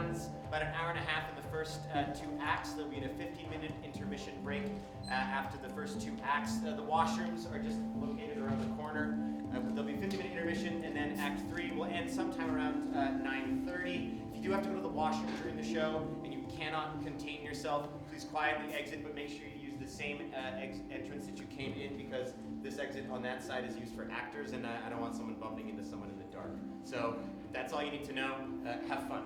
runs about an hour and a half in the first 2 acts. There'll be a 15-minute intermission break after the first 2 acts. The washrooms are just located around the corner. There'll be a 15-minute intermission, and then Act 3 will end sometime around 9:30. If you do have to go to the washroom during the show and you cannot contain yourself, please quietly exit, but make sure you use the same entrance that you came in, because this exit on that side is used for actors, and I don't want someone bumping into someone in the dark. So that's all you need to know. Have fun.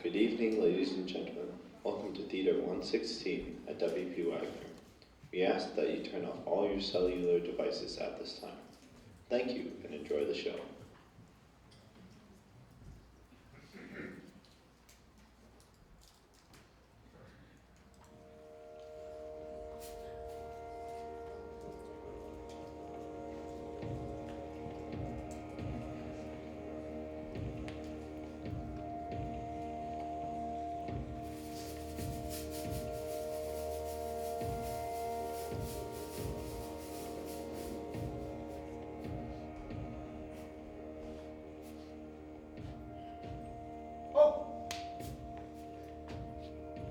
Good evening, ladies and gentlemen. Welcome to Theater 116 at W.P. Wagner. We ask that you turn off all your cellular devices at this time. Thank you, and enjoy the show.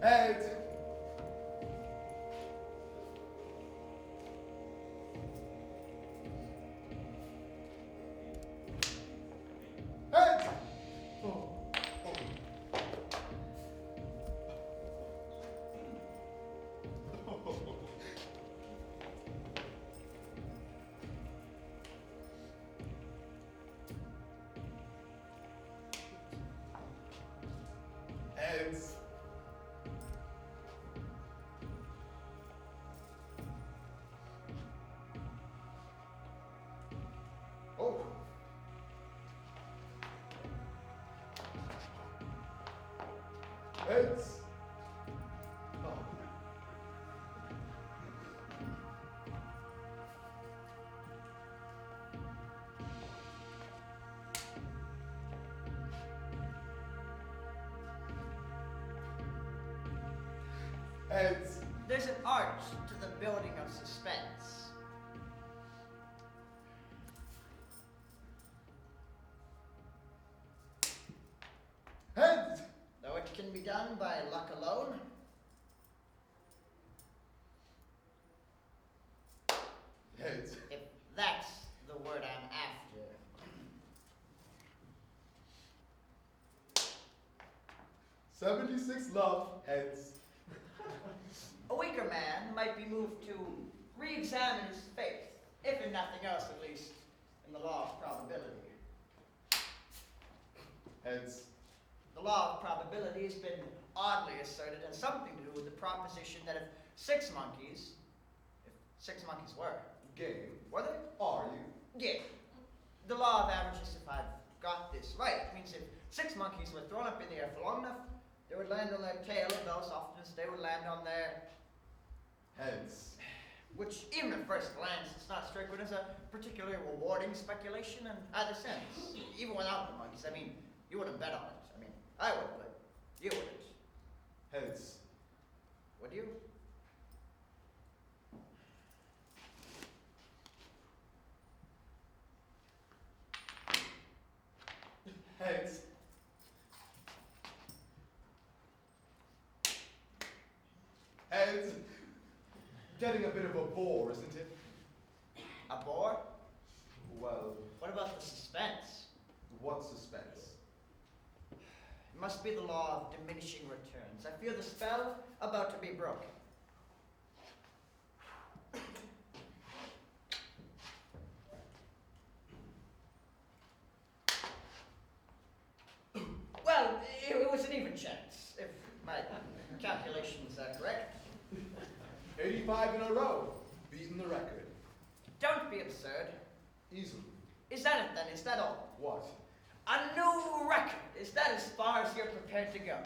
Heads. Heads. Heads. Heads. Heads. There's an art to the building of suspense. Heads. Though it can be done by luck alone. Heads. If that's the word I'm after. 76 love. Heads. A weaker man might be moved to re-examine his faith, if in nothing else at least, in the law of probability. Heads. The law of probability has been oddly asserted as something to do with the proposition that if six monkeys were, Game. were they? Are you? Yeah. The law of averages, if I've got this right, means if six monkeys were thrown up in the air for long enough, they would land on their tail, and thus often as they would land on their Heads. which, even at first glance, it's not strict, but is a particularly rewarding speculation in either sense. Even without the monkeys, I mean, you wouldn't bet on it. I mean, I would, but you wouldn't. Heads. Would you? Heads. Getting a bit of a bore, isn't it? A bore? Well, What about the suspense? what suspense? It must be the law of diminishing returns. I fear the spell about to be broken. Well, it was an even chance, if my calculations are correct. 85 in a row. Beating the record. Don't be absurd. Easily. Is that it then? Is that all? What? A new record. Is that as far as you're prepared to go?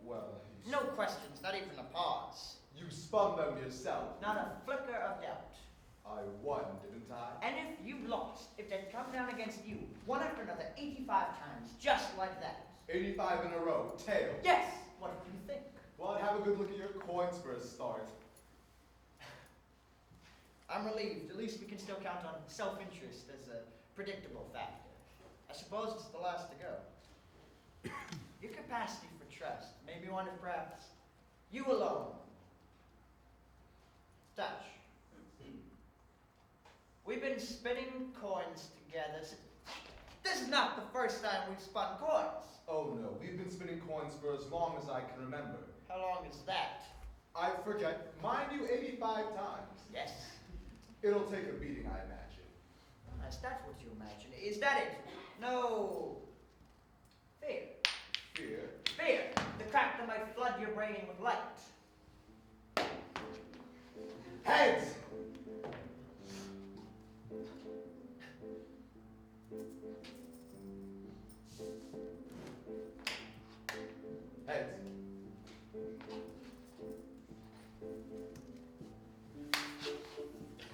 Well, No questions, not even a pause. you spun them yourself. Not a flicker of doubt. I won, didn't I? And if you lost, if they'd come down against you, one after another, 85 times, just like that. 85 in a row. Tail. Yes! What do you think? Well, I'd have a good look at your coins for a start. I'm relieved. At least we can still count on self-interest as a predictable factor. I suppose it's the last to go. Your capacity for trust made me wonder if perhaps you alone touch. We've been spinning coins together. This is not the first time we've spun coins. Oh no, we've been spinning coins for as long as I can remember. How long is that? I forget. Mind you, 85 times. Yes. It'll take a beating, I imagine. Is that what you imagine? Is that it? No. Fear. Fear. Fear. The crack that might flood your brain with light. Heads! Heads.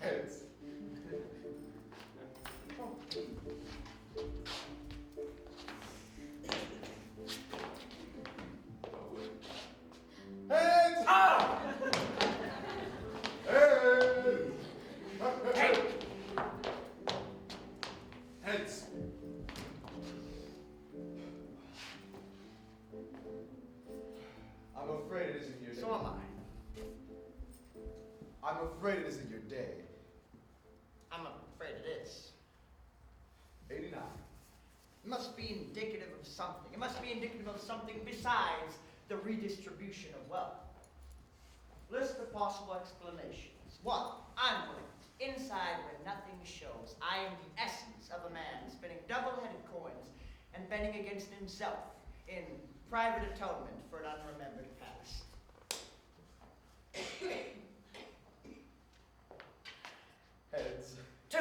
Heads. Heads! Ah! Heads! Hey! Heads. I'm afraid it isn't your day. So am I'm afraid it isn't your day. I. I'm afraid it is. 89. It must be indicative of something. It must be indicative of something besides the redistribution of wealth. List the possible explanations. 1. I'm willing. Inside where nothing shows, I am the essence of a man spinning double-headed coins and betting against himself in private atonement for an unremembered past. 2.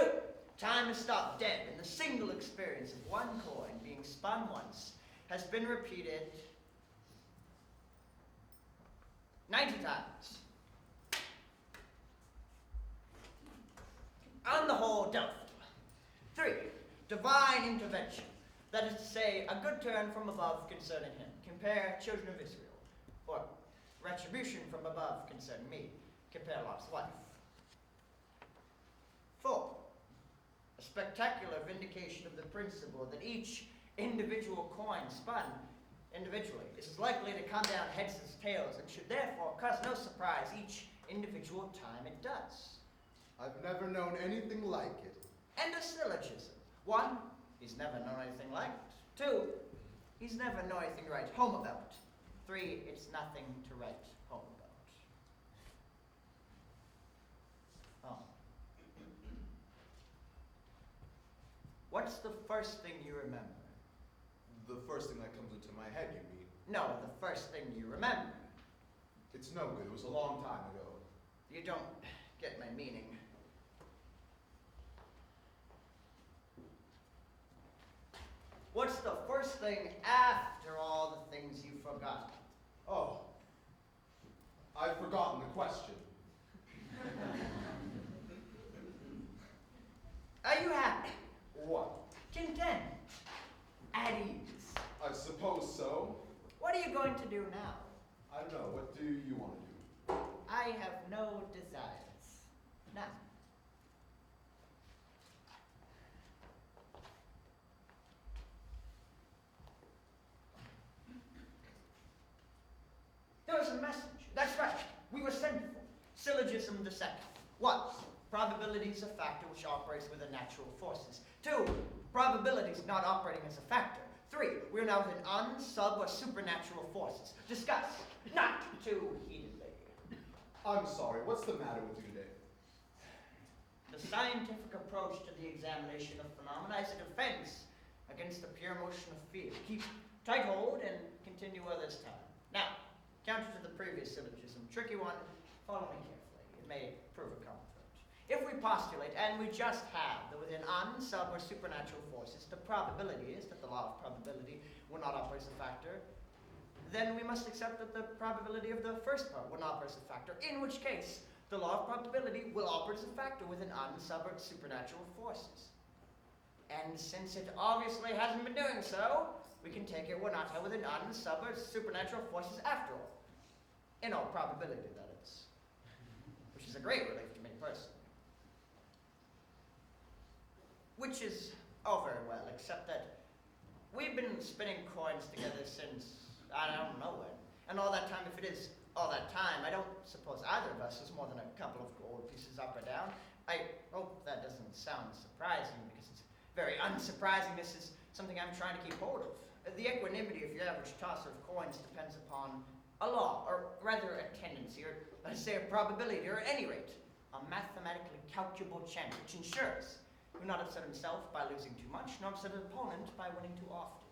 Time has stopped dead, and the single experience of one coin being spun once has been repeated 90 times. On the whole, doubtful. 3. Divine intervention. That is to say, a good turn from above concerning him. Compare children of Israel. Or retribution from above concerning me. Compare Lot's wife. 4. A spectacular vindication of the principle that each individual coin spun individually is as likely to come down heads as tails and should therefore cause no surprise each individual time it does. I've never known anything like it. And a syllogism. 1, he's never known anything like it. 2, he's never known anything to write home about. 3, it's nothing to write home about. Oh. What's the first thing you remember? The first thing that comes into my head, you mean? No, the first thing you remember. It's no good. It was a long time ago. You don't get my meaning. What's the first thing after all the things you forgot? Oh. I've forgotten the question. Are you happy? What? Content? At ease? I suppose so. What are you going to do now? I don't know. What do you want to do? I have no desires. None. There was a messenger. That's right. We were sent for. Syllogism the second. 1. Probability is a factor which operates within natural forces. 2. Probability is not operating as a factor. 3. We are now within sub, or supernatural forces. Discuss. Not too heatedly. I'm sorry, what's the matter with you today? The scientific approach to the examination of phenomena is a defense against the pure motion of fear. Keep tight hold and continue while there's time. Now, counter to the previous syllogism, tricky one, follow me carefully. It may prove a comfort. If we postulate, and we just have, that within sub, or supernatural forces, the probability is that the law of probability will not operate as a factor, then we must accept that the probability of the first part will not operate as a factor, in which case the law of probability will operate as a factor within sub, or supernatural forces. And since it obviously hasn't been doing so, we can take it we're not within sub, or supernatural forces after all. In all probability, that is. Which is a great relief to me personally. Which is all very well, except that we've been spinning coins together since I don't know when. And all that time, if it is all that time, I don't suppose either of us is more than a couple of gold pieces up or down. I hope that doesn't sound surprising, because it's very unsurprising. This is something I'm trying to keep hold of. The equanimity of your average tosser of coins depends upon a law, or rather a tendency, or let's say a probability, or at any rate, a mathematically calculable chance, which ensures he will not upset himself by losing too much, nor upset his opponent by winning too often.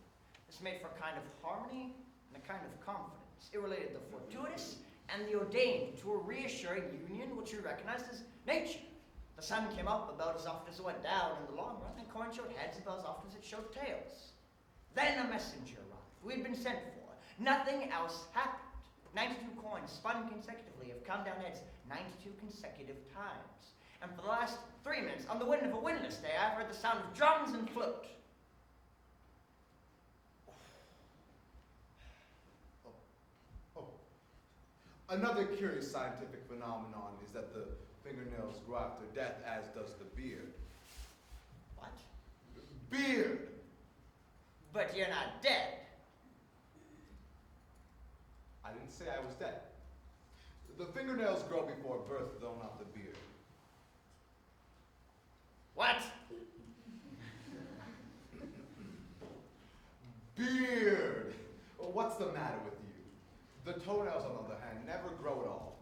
This made for a kind of harmony and a kind of confidence. It related the fortuitous and the ordained to a reassuring union which we recognized as nature. The sun came up about as often as it went down in the long run, and coin showed heads about as often as it showed tails. Then a messenger arrived. We had been sent for. Nothing else happened. 92 coins spun consecutively have come down heads 92 consecutive times. And for the last 3 minutes, on the wind of a windless day, I've heard the sound of drums and flute. Another curious scientific phenomenon is that the fingernails grow after death, as does the beard. What? Beard! But you're not dead. I didn't say I was dead. The fingernails grow before birth, though not the beard. What? Beard! What's the matter with you? The toenails, on the other hand, never grow at all.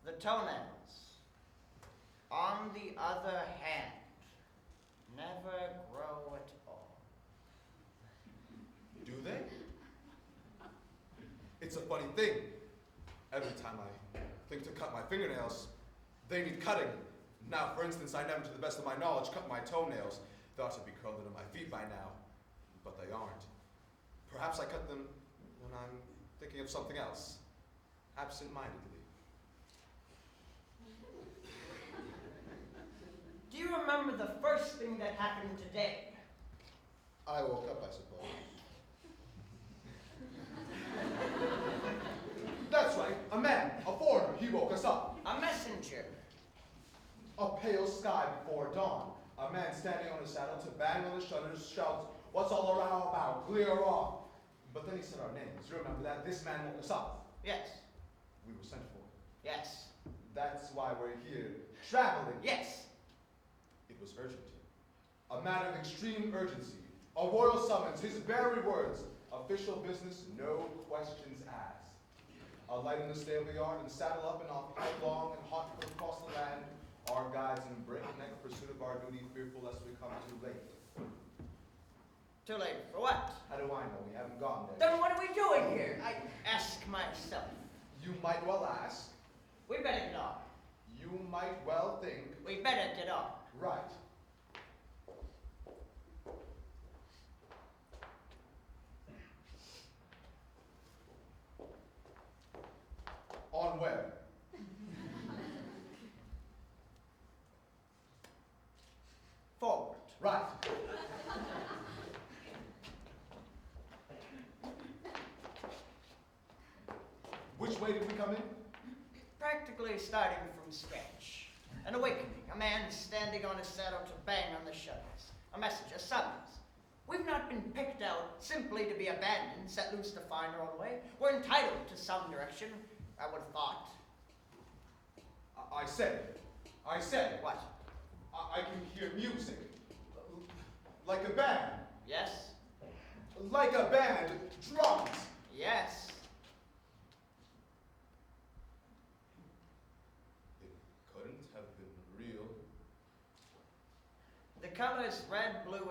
The toenails, on the other hand, never grow at all. Do they? It's a funny thing. Every time I think to cut my fingernails, they need cutting. Now, for instance, I never, to the best of my knowledge, cut my toenails. They ought to be curled into my feet by now, but they aren't. Perhaps I cut them when I'm thinking of something else, absent-mindedly. Do you remember the first thing that happened today? I woke up, I suppose. That's right, a man, a foreigner, he woke us up. A messenger. A pale sky before dawn. A man standing on his saddle to bang on the shutters, shouts, "What's all the row about? Clear off." But then he said our names. You remember that? This man woke us up. Yes. We were sent for. Yes. That's why we're here, traveling. Yes. It was urgent. A matter of extreme urgency. A royal summons, his very words. Official business, no questions asked. Alight in the stable yard and saddle up and off, headlong and hot foot across the land. Our guides in breakneck pursuit of our duty, fearful lest we come too late. Too late for what? How do I know? We haven't gone there. Then what are we doing here? I ask myself. You might well ask. We better get on. You might well think. We better get on. Right. On where? Forward. Right. Which way did we come in? Practically starting from scratch. An awakening. A man standing on his saddle to bang on the shutters. A message, a summons. We've not been picked out simply to be abandoned, set loose to find our own way. We're entitled to some direction, I would have thought. I said, What? I can hear music. Like a band. Yes? Like a band. Drums. Yes. It couldn't have been real. The colors red, blue,